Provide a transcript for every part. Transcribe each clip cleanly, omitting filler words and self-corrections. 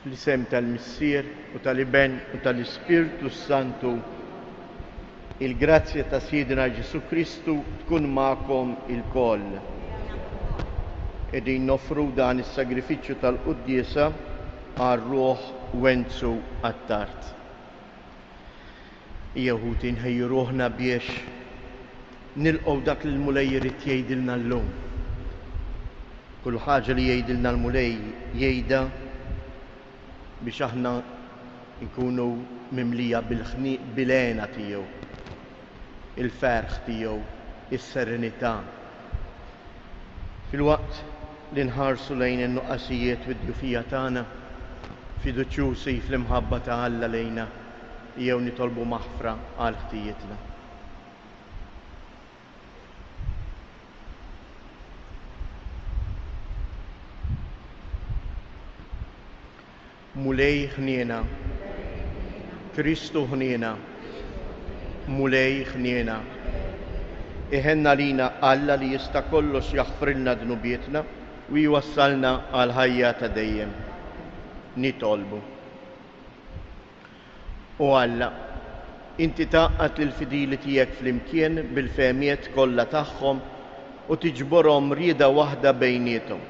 Fl-isem tal-Missier u tal-Iben u tal-Ispirtu Santu, il-grazzja ta' Sidna Ġesu Kristu tkun ma'kom il-koll. Edin nofru dan is-sagrifiċċju tal-quddiesa għar-ruħ wenzu għat-tard. Jeħud inħejju ruħna biex nilqgħu dak li l-mulej irid jgħidilna llum. Kull ħaġa li jgħidilna l-mulej jgħidha biex aħna nkunu mimlija bil-għena tiegħu, il-ferħ tiegħu, is-serenità. Fil-waqt li nħarsu lejn in-nuqqasijiet u d-djufija tagħna, fiduċjużi fl-imħabba ta' Alla lejna, jew nitolbu maħfra għal ħtijietna. Mulej ħniena, Kristu ħniena, mulej ħniena. Iħenna lina Alla li jista' kollox jaħfrilna dnubietna u jwassalna għal ħajja ta' dejjem. Nitolbu. U Alla, inti taqqat lill-fidili tiegħek flimkien bil-fehmiet kollha tagħhom u tiġborhom rieda waħda bejniethom.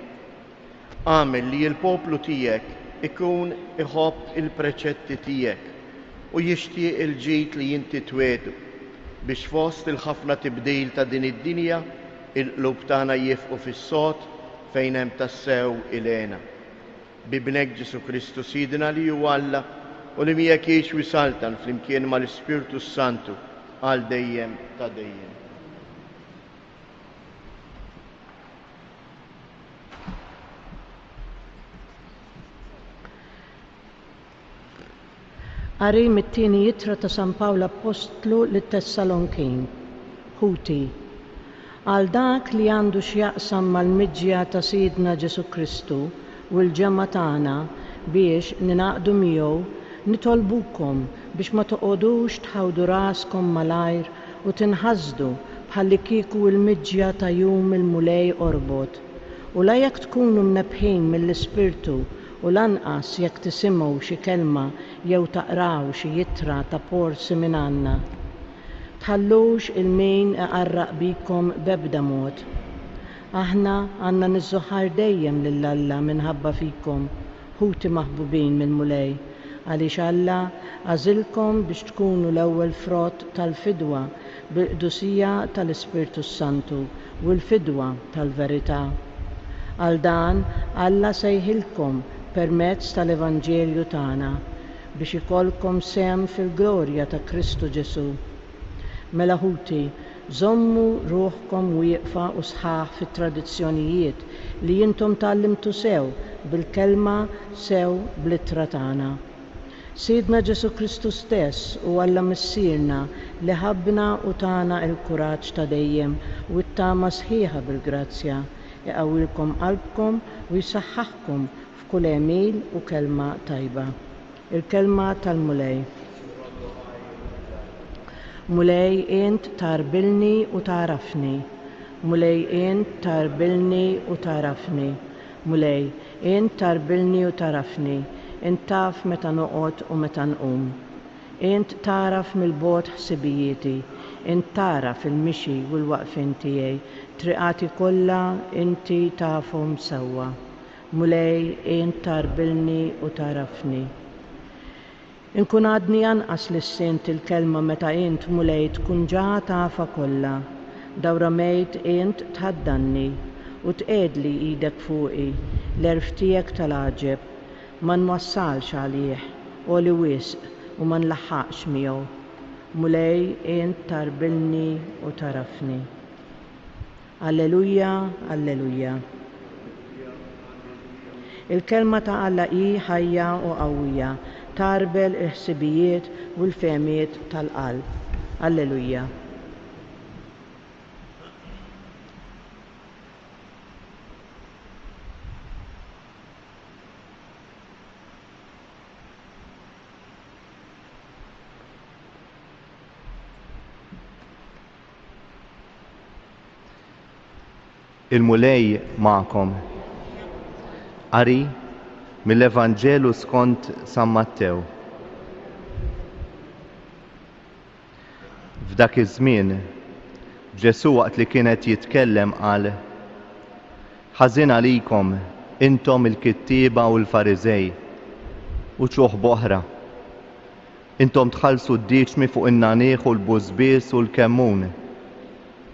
Għamel li l-poplu tiegħek ikun iħobb il-preċetti tiegħek u jixtieq il-ġid li inti twedu biex fost il-ħafna tibdil ta' din id-dinja il-qlub tagħna jifqu fis-sod fejn hemm tassew il-għena. Bibnek Ġesu Kristu Sidna li hu Alla u li miegħek jgħix wisaltan flimkien mal-Ispirtu Santu għal dejjem ta' dejjem. Qari mit-tieni jittra ta' San Pawlu Apostlu lit-Tessalonkin. Ħuti. Għal dak li għandu x'jaqsam mal-miġġija ta' Sidna Ġesu Kristu u l-ġemma tagħna biex ninaqdu miegħu nitolbukom biex ma toqgħodux tħawdu raskom malajr u tinħażdu bħalli kieku l-miġġija ta' jum il-mulej qorbot. U la jekk tkunu mnebħin mill-Ispirtu u lanqas jekk tisimgħu xi kelma jew taqraw xi jittra ta' porsi minn għandna. Tħallux il-min iqarraq bikom b'ebda mod. Aħna għandna niżżoħħar dejjem lil Alla minħabba fikom, ħuti maħbubin mill-mulej, għaliex Alla għażilkom biex tkunu l-ewwel frott tal-fidwa bil-qdusija tal-Ispirtu Santu u l-fidwa tal-verità. Għal dan Alla sejħilkom permezz tal-Evanġelju tagħna biex ikollkom sehem fil-glorja ta' Kristu Ġesu. Mela ħuti, żommu ruħkom wieqfa u sħaħ fit-tradizzjonijiet li intom tallimtu sew bil-kelma sew bl-ittra tagħna. Sidna Ġesu Kristu stess u Alla missierna li ħabbna u tagħna l-kuraġġ ta' dejjem u t-tama sħiħa bil-grazzja iqawwilkom qalbkom u jsaħħaħkom f'kull emil u kelma tajba. Il-kelma tal-mulej. Mulej int tarbilni u tarafni. Mulej int tarbilni u tarafni. Mulej int tarbilni u tarafni. Int taf meta noqgħod u meta nqum. Int taraf mill-bogħod ħsibijieti. Int taraf il-mixi u l-waqfien tiegħi. Triqati kollha inti tafhom sewwa. Mulej int tarbilni u tarafni. Inkun għadni anqas li ssint il-kelma meta int mulej tkun ġa tafa kollha. Dawra mejt int tħaddanni u tqedli idek fuqi l-erf tiegħek tal-għaġeb ma nwassalx għalih u li wisq u ma nlaħħaqx miegħu. Mulej int tarbilni u tarafni. Alleluja, alleluja. Il-kelma ta' Alla hi ħajja u qawwija, tarbel il-ħsibijiet u l-fehmiet tal-qalb. Alleluja. Il-mulej ma'kom. Qari mill-Evanġelu skont San Mattew. F'dak iż-żmien Ġesu waqt li kienet jitkellem qal: ħażin għalikom intom il-kittieba u l-Fariżej u ċuħ boħra. Intom tħallsu d-diċmi fuq in-nanieħ u l-bużbies u l-kemmun.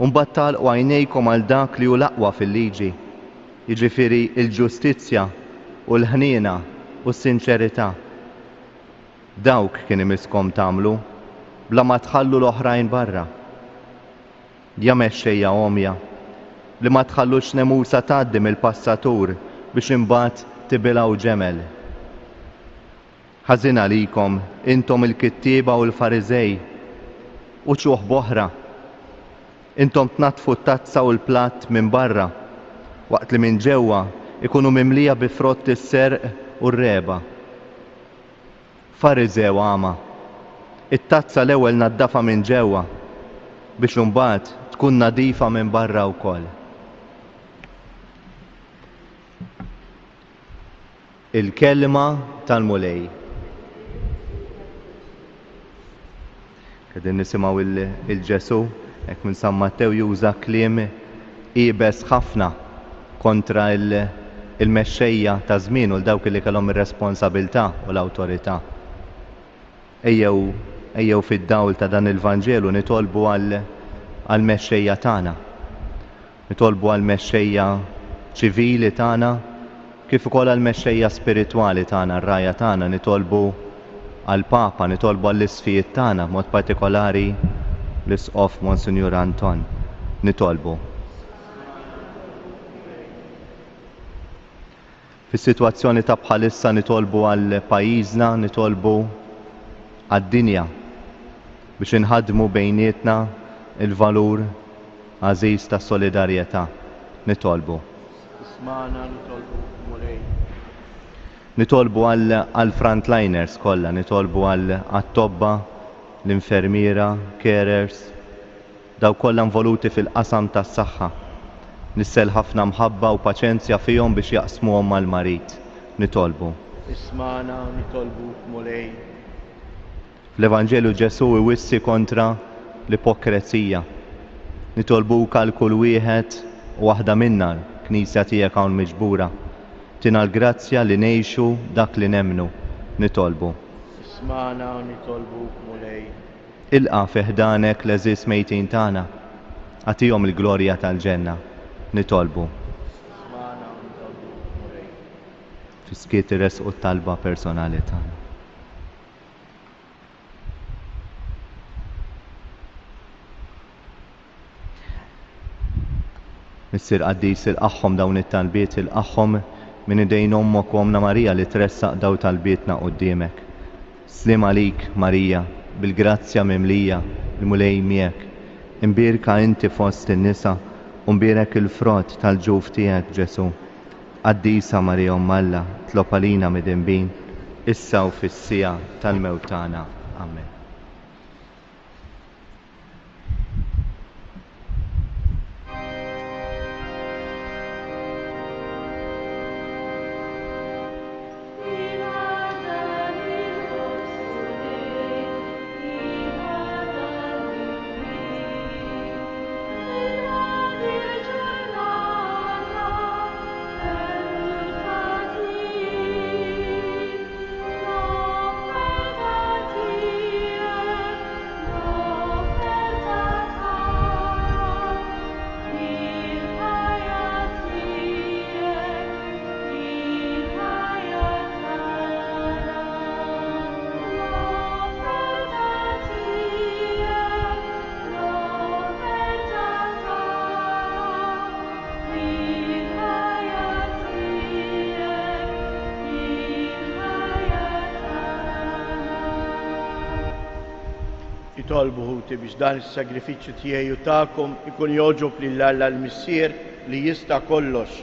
U mbagħad tagħlqu għajnejkom għal dak li hu l-aqwa fil-liġi, jiġifieri l-ġustizzja u l-ħniena u s-sinċerità. Dawk kien imiskom tagħmlu bla ma tħallu l-oħrajn barra. Ja mexxejja omja li ma tħallux nemusa tgħaddi mill-passatur biex imbagħad tibilgħu ġemel. Ħażin għalikom intom il-kittieba u l-Fariżej u ċuħ boħra. Intom tnatfu t-tazza u l-platt minn barra waqt li minn ġewwa ikunu mimlija bi frott is-serq u r-reba. Fariżew għama, it-tazza l-ewwel naddafa minn ġewwa biex imbagħad tkun nadifa minn barra wkoll. Il-kelma tal-mulej. Qegħdin nisimgħu il-Ġesu hekk minn San Mattew juża kliem qiebes ħafna kontra il-mexxejja ta' żmien u l-dawk li kellhom ir-responsabbiltà u l-awtorità. Ejjew fid-dawl ta' dan il-Vanġelu nitolbu għall-mexxejja tagħna. Nitolbu għall-mexxejja ċivili tagħna kif ukoll għall-mexxejja spiritwali tagħna, r-rajja tagħna, nitolbu għall-Papa, nitolbu għall-isfijiet tagħna, mod partikolari l-Isqof Monsinjur Anton. Nitolbu. Fis-sitwazzjoni ta' bħalissa nitolbu għal pajjiżna, nitolbu għad-dinja biex inħadmu bejnietna il-valur għażiż ta' solidarjetà. Nitolbu. Ismana nitolbu mulej. Nitolbu għal frontliners kollha, nitolbu għat-tobba, l-infermiera, carers, daw kollha involuti fil-qasam tas-saħħa. Nissel ħafna mħabba u paċenzja fihom biex jaqsmuhom mal-marid. Nitolbu. Ismana nitolbu mulej. Fl-Evanġelu Ġesu iwissi kontra l-ipokrezija. Nitolbu kull wieħed u waħda minna l-Knisja tiegħek hawn miġbura. Tina l-grazzja li ngħixu dak li nemmnu. Nitolbu. Ismana nitolbu mulej. Ilqa' fi ħdanek l-eżis mejtin tagħna. Għatihom il-glorja tal-ġenna. Nitolbu. Ismana nitolbu mulej. Fiskiet irresqu t-talba personali tagħna. Missir qaddis il-qaħħom dawn it-talbiet il-qaħħom minn idejn ommok u Omna Marija li tressaq daw talbietna quddiemek. Slim għalik Marija, bil-grazzja mimlija, il-mulej miegħek. Imbierka inti fost in-nisa u mbierek il-frott tal-ġuf tiegħek Ġesu. Qaddisa Marija Omm Alla, tlob għalina mid-inbin, issa u fis-sija tal-mewt tagħna. Amen. Nitolbu ħuti biex dan is-sagrifiċċju tiegħi u tagħkom ikun joġob lil Alla l-Missier li jista' kollox.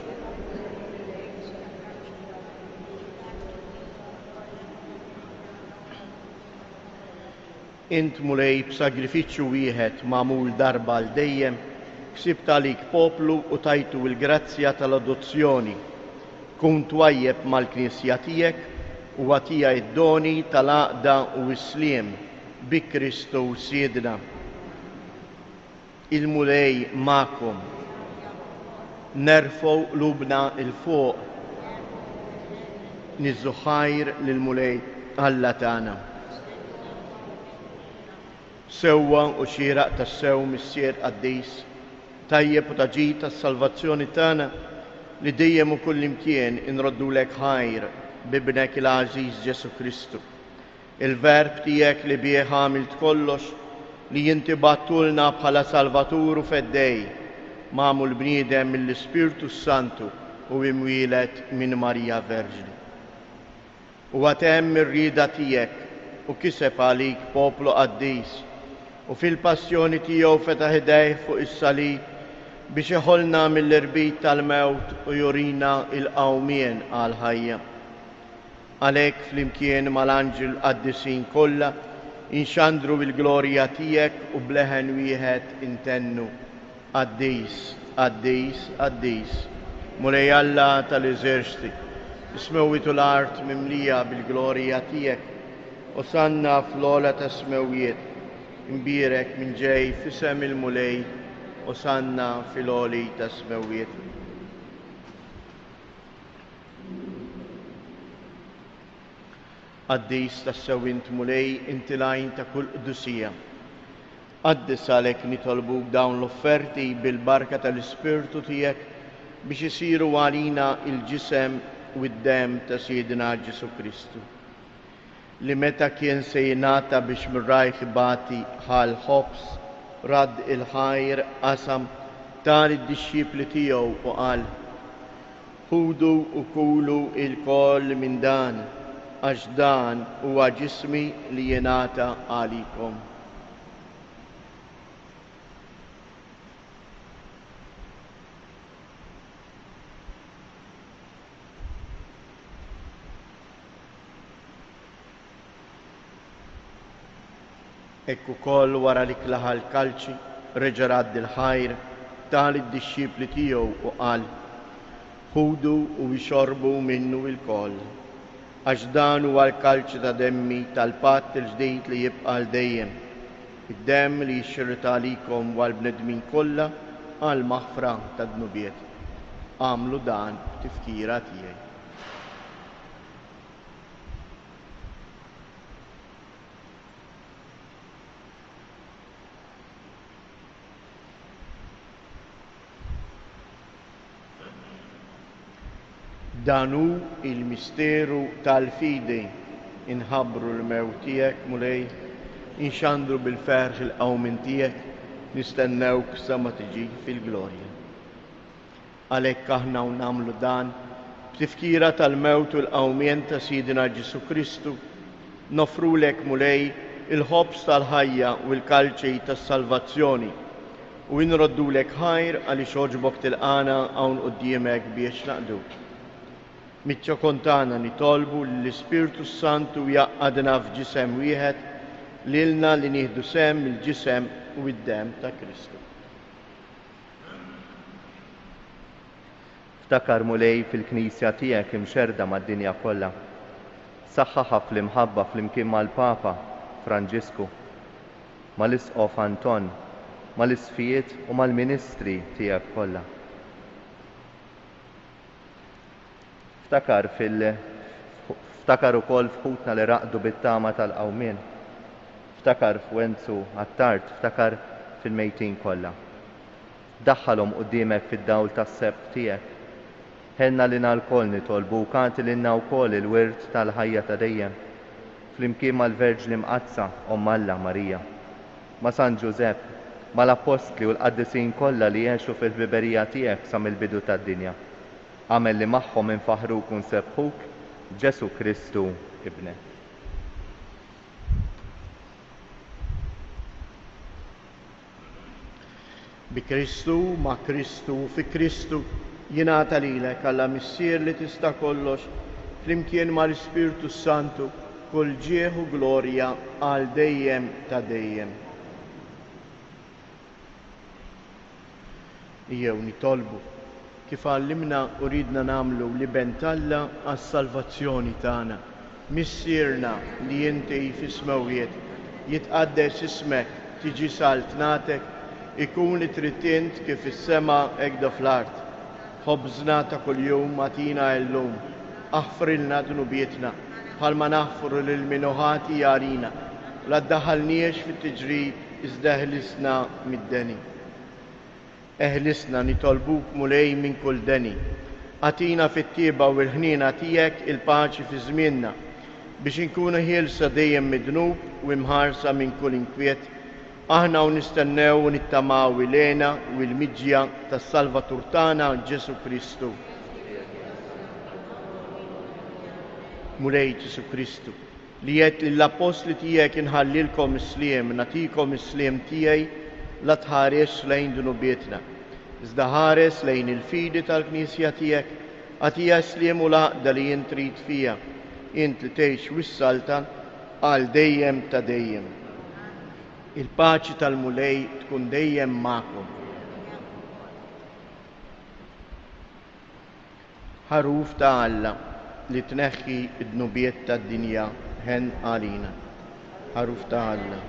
Int mulej b'sagrifiċċju wieħed magħmul darba għal dejjem, ksibt għalik poplu u tajtu l-grazzja tal-adozzjoni. tkun twajjeb mal-Knisja tiegħek u għatija id-doni tal-għaqda u s-sliem bi Kristu Siedna. Il-mulej ma'kom. Nerfgħu qlubna il-fuq. Niżżu ħajr lill-mulej Alla tagħna. Sewwa u xieraq tas-sew missier qaddis, tajjeb u taġid tas-salvazzjoni tagħna li dejjem u kullimkien inroddulek ħajr bibnek il-Għażiż Ġesu Kristu. Il-verb tiegħek li bih għamilt kollox li inti battulna bħala Salvatur u feddej magħmul bniedem mill-Ispirtu Santu u imwieled minn Marija Verġni. U għatem ir-rieda tiegħek u kiseb għalik poplu qaddis u fil-passjoni tiegħu fetaħ idejh fuq is-salib biex iħolna mill-irbit tal-mewt u jurina il-qawmien għal-ħajja. Għalhekk flimkien mal-anġel qaddisin kollha inxandru bil-glorja tiegħek u bleħen wieħed intennu. Qaddis, qaddis, qaddis, mulej Alla tal-eżerċti, ismewwitu l-art mimlija bil-glorja tiegħek, u sanna fl-ola ta' smewiet, imbierek minn ġej fisem il-mulej, u sanna fil-oli ta' smewiet. Qaddis tas-sewwint mulej inti lajn ta' kull qdusija. Qaddis għalhekk nitolbuk dawn l-offerti bil-barka tal-Ispirtu tiegħek biex isiru għalina il-ġisem u d-dem ta' Siedna Ġesu Kristu, li meta kien se jingħata biex mir-rajħ bati ħal ħobs rad il-ħajr qasam tal id-dixxipli tiegħu u qal: ħudu u kulu il-koll minn dan, għax dan huwa ġismi li jingħata għalikom. Ekku koll wara li klaħa l-kalċi, reġa' radd il-ħajr tal id-dixxipli tiegħu u qal: ħudu u jxorbu minnu il-koll, għax dan huwa l-kalċi ta' demmi tal-patt il-ġdid li jibqa' l dejjem, id-demm li jxirrita għalikom u għall-bnedmin kollha għal maħfra tad-dnubiet. Għamlu dan b'tifkira tiegħi. Danu il-misteru tal-fidi inħabbru l-mewt tiegħek mulej, inxandru bil-ferħ il-qawmin tiegħek, nistennewk sa ma tiġi fil-glorja. Għalhekk aħna nagħmlu dan b'tifkira tal-mewt u l-qawmien ta' Siedna Ġesu Kristu, nofrulek mulej il-ħobs tal-ħajja u l-kalċej tas-salvazzjoni u nroddulek ħajr għaliex oġbok tilqana hawn quddiemek biex naqduk. Mitċa kontana nitolbu l-Ispirtu Santu jaqqadna f'ġisem wieħed lilna li nieħdu sem il-ġisem u id-dem ta' Kristu. Ftakar mulej fil-Knisja tiegħek imxerda mad-dinja kollha. Saħħaħa fl-imħabba flimkien mal-Papa Franġisku, mal-Isqof Anton, mal-isfijiet u mal-ministri tiegħek kollha. Ftakar ukoll fħutna li raqdu bit-tama tal-qawmien. Ftakar f'Wenzu għat-Tart, ftakar fil-mejtin kollha. Daħħalhom quddiemek fid-dawl tas-sebt tiegħek. Ħenna lilna lkoll nitolbu kanti lilna wkoll il-wirt tal-ħajja ta' dejjem. Flimkien mal-Verġni Mqazza Omm Alla Marija, ma' San Ġusepp, mal-Apostli u l-qaddisin kollha li jgħixu fil-ħbiberija tiegħek sa mill-bidu tad-dinja. Għamel li magħhom infaħruk u nsebħuk Ġesu Kristu Ibnek. Bi Kristu, ma' Kristu, fi Kristu jingħata lilek Alla missier li tista' kollox flimkien mal-Ispirtu Santu kull ġieħ u glorja għal dejjem ta' dejjem. Jew nitolbu kif għallimna u ridna namlu li bentalla għas-salvazzjoni tagħna. Missierna li inti fis-smawiet jitqaddes ismek, tiġi saltnatek, ikun it-trittint kif is-sema hekk fl-art. Ħobżna ta' kuljum atina llum, aħfrilna dnubietna bħalma naħfru lil minuħati jarina, la ddaħħalniex fit-tiġrib iżda eħlisna mid-deni. Eħlisna nitolbuk mulej minn kull deni. Atina fit-tieba u l-ħnina tiegħek il-paċi fi żmienna biex inkunu ħielsa dejjem midnub u imħarsa minn kull inkwiet. Aħna u nistennew u nittamaw ilena u l-miġja tas-Salvatur tagħna Ġesu Kristu. Mulej Ġesu Kristu, li jgħid lill-apostli tiegħek inħallilkom is-sliem, nagħtikom is-sliem tiegħi la tħares lejn dunubietna. Iżda ħares lejn il-fidi tal-Knisja tiegħek, għatija sliem u laqda li jien trid fija, int li tgħix wissalta għal dejjem ta' dejjem. Il-paċi tal-mulej tkun dejjem magħkom. Ħaruf ta' Alla li tneħħi d-dnubiet tad-dinja ħen għalina. Ħaruf ta' Alla.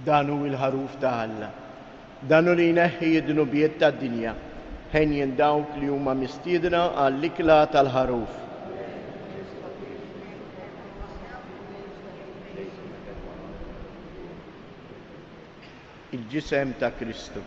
Danu il-ħaruf ta' Alla. Danu li jneħħi id-dnubiet tad-dinja ħen jindawk li huma mistiedna għall-ikla tal-ħaruf. Il-ġisem ta' Kristu.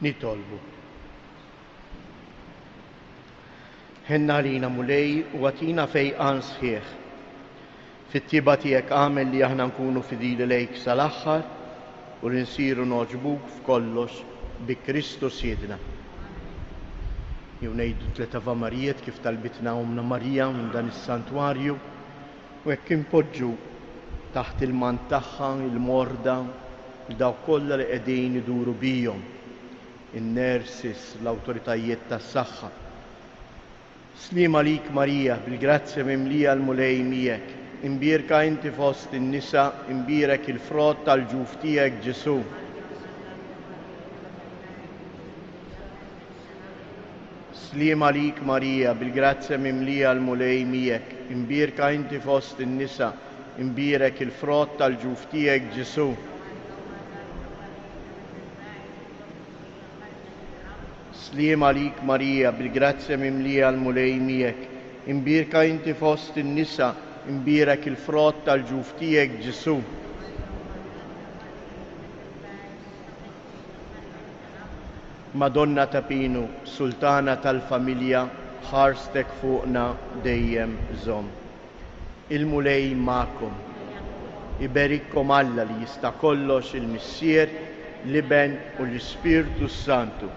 nitolbu. Ħenna lina mulej u għatina fejqan sħiħ. Fit-tiba tiegħek għamel li aħna nkunu fidili lejk sal-aħħar u li nsiru noġbuk f'kollox bi Kristu Siedna. Jew ngħidu tliet Ava Marijiet kif talbitna Omna Marija minn dan is-santwarju u hekk impoġġu taħt il-mant tagħha il-morda daw kollha li qegħdin iduru bihom, in-nersis, l-awtoritajiet tas-saħħa. Sliem għalik Marija, bil-grazzja mimlija l-mulej miegħek, imbierka inti fost in-nisa, imbierek il-frott tal-ġuf tiegħek Ġesu. Sliem għalik Marija, bil-grazzja mimlija l-mulej miegħek, imbierka inti fost in-nisa, imbierek il-frott tal-ġuf tiegħek Ġesu. Sliem għalik Marija, bil-grazzja mimlija l-mulej miegħek, imbierka inti fost in-nisa, imbierek il-frott tal-ġuf tiegħek Ġesu. Madonna ta' Pinu, Sultana tal-familja, ħarstek fuqna dejjem żomm. Il-mulej ma'kom. Iberikkom Alla li jista' kollox il-Missier, l-Iben u l-Ispirtu Santu.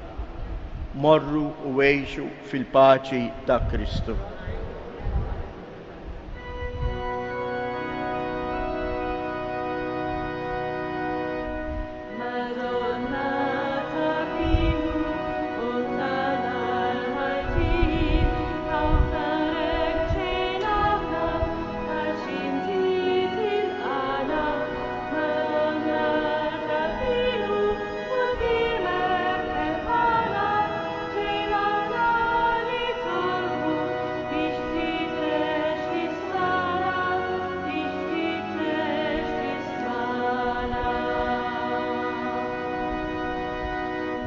Morru u għejxu fil-paċi ta' Kristu.